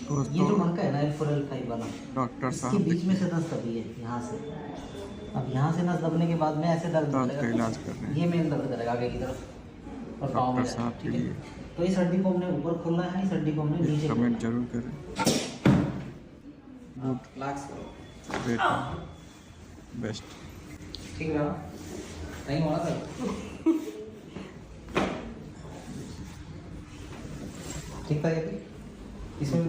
ये जो मणका है ना L4 L5 वाला, डॉक्टर इसके साहब बीच में से नस दबी है यहाँ से। अब यहाँ से नस दबने के बाद में ऐसे दर्द दांत का करेगा, इलाज कर रहे हैं ये मेन दर्द करेगा आगे की तरफ और पाँव में डॉक्टर साहब के ठीक है। लिए। तो इस हड्डी को हमने ऊपर खोलना है, इस हड्डी को हमने नीचे कमेंट जरूर करें। रिलैक्स करो, ग्रेट, बेस्ट। ठीक है नहीं होना था ठीक था ये इसमें